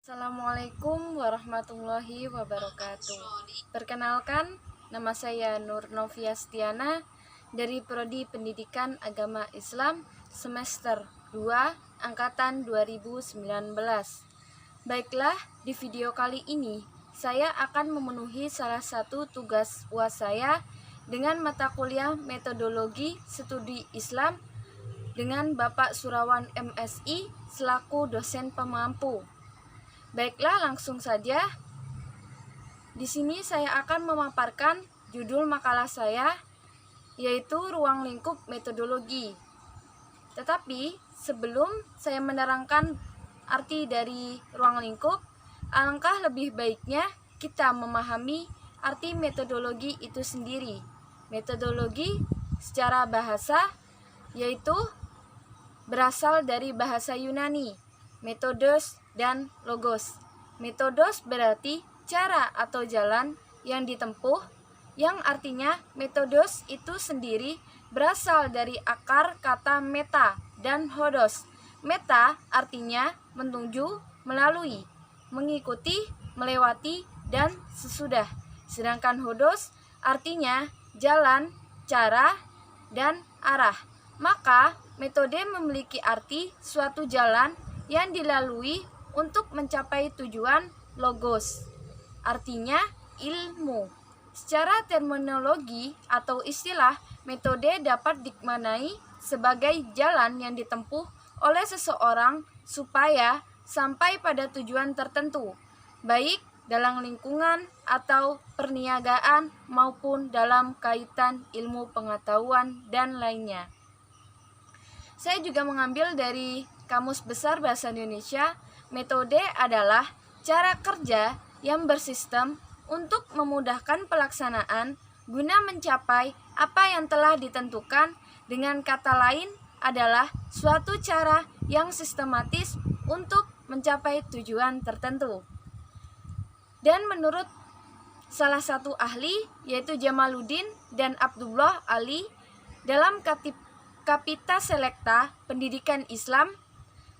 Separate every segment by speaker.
Speaker 1: Assalamualaikum warahmatullahi wabarakatuh. Perkenalkan, nama saya Nur Novia Stiana dari Prodi Pendidikan Agama Islam semester 2 angkatan 2019. Baiklah, di video kali ini saya akan memenuhi salah satu tugas UAS saya dengan mata kuliah Metodologi Studi Islam dengan Bapak Surawan MSI selaku dosen pemampu. Baiklah, langsung saja. Di sini saya akan memaparkan judul makalah saya, yaitu Ruang Lingkup Metodologi. Tetapi sebelum saya menerangkan arti dari ruang lingkup, alangkah lebih baiknya kita memahami arti metodologi itu sendiri. Metodologi secara bahasa yaitu berasal dari bahasa Yunani, metodos dan logos. Metodos berarti cara atau jalan yang ditempuh, yang artinya metodos itu sendiri berasal dari akar kata meta dan hodos. Meta artinya menuju, melalui, mengikuti, melewati, dan sesudah. Sedangkan hodos artinya jalan, cara, dan arah. Maka metode memiliki arti suatu jalan yang dilalui untuk mencapai tujuan. Logos artinya ilmu. Secara terminologi atau istilah, metode dapat dimaknai sebagai jalan yang ditempuh oleh seseorang supaya sampai pada tujuan tertentu, baik dalam lingkungan atau perniagaan maupun dalam kaitan ilmu pengetahuan dan lainnya. Saya juga mengambil dari Kamus Besar Bahasa Indonesia. Metode adalah cara kerja yang bersistem untuk memudahkan pelaksanaan guna mencapai apa yang telah ditentukan. Dengan kata lain adalah suatu cara yang sistematis untuk mencapai tujuan tertentu. Dan menurut salah satu ahli, yaitu Jamaluddin dan Abdullah Ali, dalam Kapita Selecta Pendidikan Islam,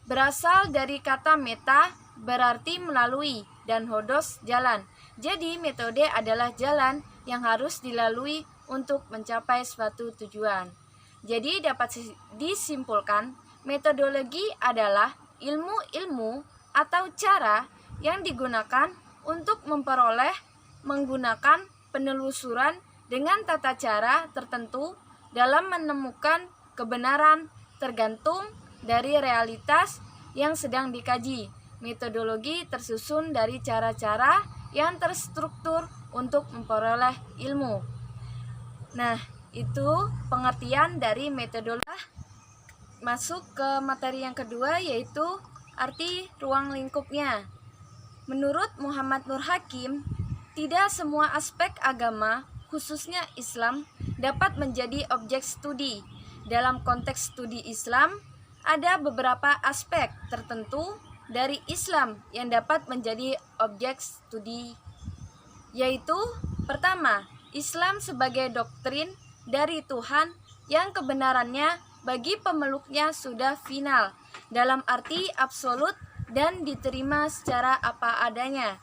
Speaker 1: berasal dari kata meta berarti melalui dan hodos jalan. Jadi metode adalah jalan yang harus dilalui untuk mencapai suatu tujuan. Jadi dapat disimpulkan metodologi adalah ilmu-ilmu atau cara yang digunakan untuk menggunakan penelusuran dengan tata cara tertentu dalam menemukan kebenaran tergantung dari realitas yang sedang dikaji. Metodologi tersusun dari cara-cara yang terstruktur untuk memperoleh ilmu. Nah, itu pengertian dari metodologi. Masuk ke materi yang kedua, yaitu arti ruang lingkupnya. Menurut Muhammad Nur Hakim, tidak semua aspek agama, khususnya Islam, dapat menjadi objek studi. Dalam konteks studi Islam, ada beberapa aspek tertentu dari Islam yang dapat menjadi objek studi, yaitu pertama, Islam sebagai doktrin dari Tuhan yang kebenarannya bagi pemeluknya sudah final, dalam arti absolut dan diterima secara apa adanya.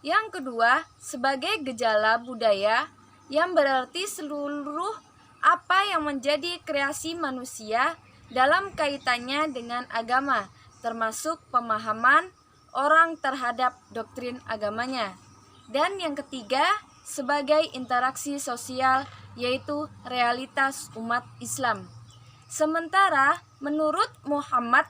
Speaker 1: Yang kedua, sebagai gejala budaya yang berarti seluruh apa yang menjadi kreasi manusia dalam kaitannya dengan agama, termasuk pemahaman orang terhadap doktrin agamanya. Dan yang ketiga, sebagai interaksi sosial, yaitu realitas umat Islam. Sementara menurut Muhammad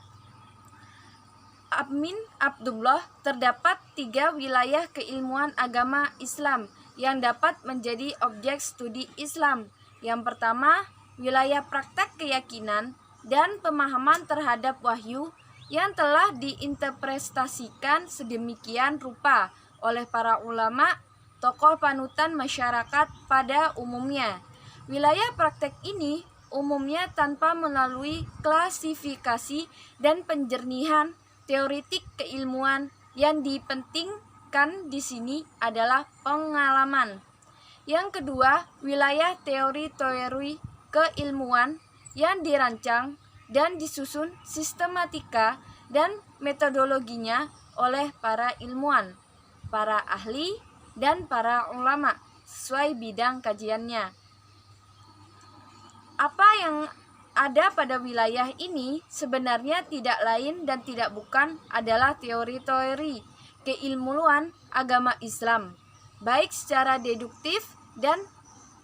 Speaker 1: Amin Abdullah, terdapat 3 wilayah keilmuan agama Islam yang dapat menjadi objek studi Islam. Yang pertama, wilayah praktek keyakinan dan pemahaman terhadap wahyu yang telah diinterpretasikan sedemikian rupa oleh para ulama, tokoh panutan masyarakat pada umumnya. Wilayah praktek ini umumnya tanpa melalui klasifikasi dan penjernihan teoretik keilmuan. Yang dipentingkan di sini adalah pengalaman. Yang kedua, wilayah teori-teori keilmuan yang dirancang dan disusun sistematika dan metodologinya oleh para ilmuwan, para ahli, dan para ulama sesuai bidang kajiannya. Apa yang ada pada wilayah ini sebenarnya tidak lain dan tidak bukan adalah teori-teori keilmuan agama Islam, baik secara deduktif dan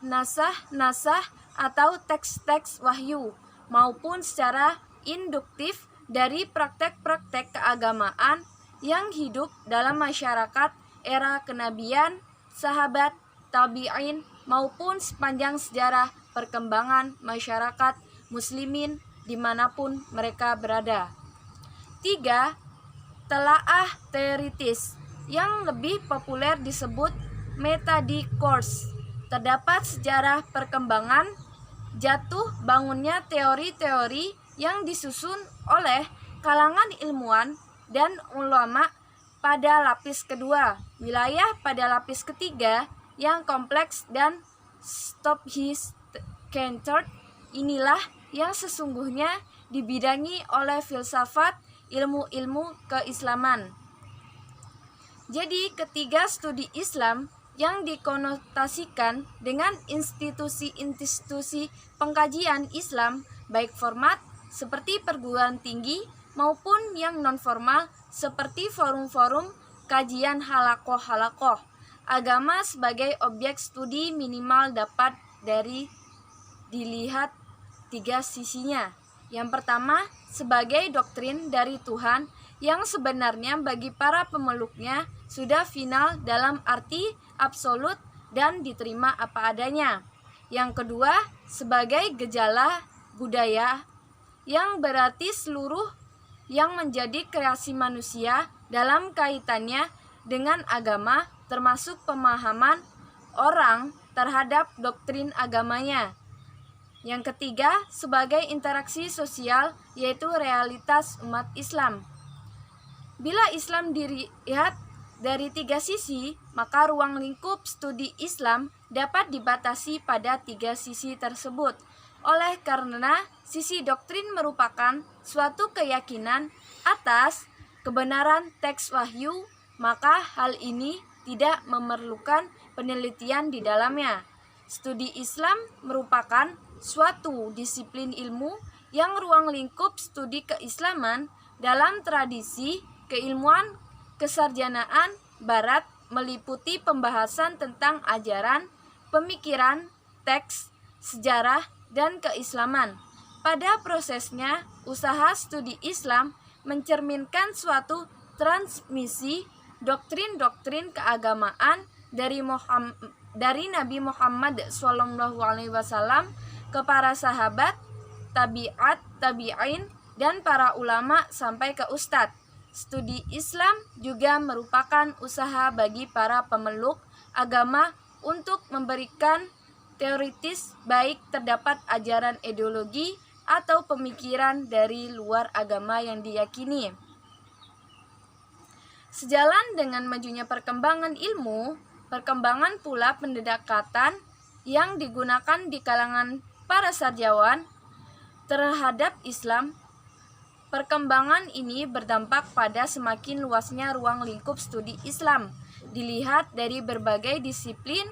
Speaker 1: nasah-nasah atau teks-teks wahyu, maupun secara induktif dari praktek-praktek keagamaan yang hidup dalam masyarakat era kenabian, sahabat, tabi'in, maupun sepanjang sejarah perkembangan masyarakat muslimin dimanapun mereka berada. 3. Telaah teoritis yang lebih populer disebut metadiscourse. Terdapat sejarah perkembangan jatuh bangunnya teori-teori yang disusun oleh kalangan ilmuwan dan ulama pada lapis kedua, wilayah pada lapis ketiga yang kompleks dan sophisticated inilah yang sesungguhnya dibidangi oleh filsafat ilmu-ilmu keislaman. Jadi ketiga studi Islam yang dikonotasikan dengan institusi-institusi pengkajian Islam baik format seperti perguruan tinggi maupun yang non-formal seperti forum-forum kajian halakoh-halakoh agama sebagai objek studi minimal dapat dilihat 3 sisinya. Yang pertama, sebagai doktrin dari Tuhan yang sebenarnya bagi para pemeluknya sudah final dalam arti absolut dan diterima apa adanya. Yang kedua, sebagai gejala budaya yang berarti seluruh yang menjadi kreasi manusia dalam kaitannya dengan agama termasuk pemahaman orang terhadap doktrin agamanya. Yang ketiga, sebagai interaksi sosial yaitu realitas umat Islam. Bila Islam dilihat dari 3 sisi, maka ruang lingkup studi Islam dapat dibatasi pada 3 sisi tersebut. Oleh karena sisi doktrin merupakan suatu keyakinan atas kebenaran teks wahyu, maka hal ini tidak memerlukan penelitian di dalamnya. Studi Islam merupakan suatu disiplin ilmu yang ruang lingkup studi keislaman dalam tradisi keilmuan kesarjanaan Barat meliputi pembahasan tentang ajaran, pemikiran, teks, sejarah, dan keislaman. Pada prosesnya, usaha studi Islam mencerminkan suatu transmisi doktrin-doktrin keagamaan dari Nabi Muhammad SAW ke para sahabat, tabi'in, dan para ulama sampai ke ustadz. Studi Islam juga merupakan usaha bagi para pemeluk agama untuk memberikan teoritis baik terdapat ajaran ideologi atau pemikiran dari luar agama yang diyakini. Sejalan dengan majunya perkembangan ilmu, perkembangan pula pendekatan yang digunakan di kalangan para sarjana terhadap Islam. Perkembangan ini berdampak pada semakin luasnya ruang lingkup studi Islam, dilihat dari berbagai disiplin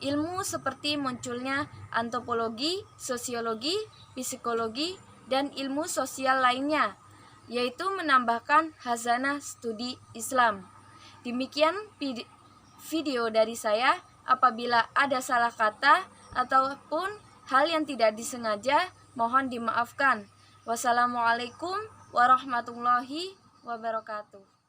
Speaker 1: ilmu seperti munculnya antropologi, sosiologi, psikologi, dan ilmu sosial lainnya, yaitu menambahkan khazanah studi Islam. Demikian video dari saya. Apabila ada salah kata ataupun hal yang tidak disengaja, mohon dimaafkan. Wassalamualaikum warahmatullahi wabarakatuh.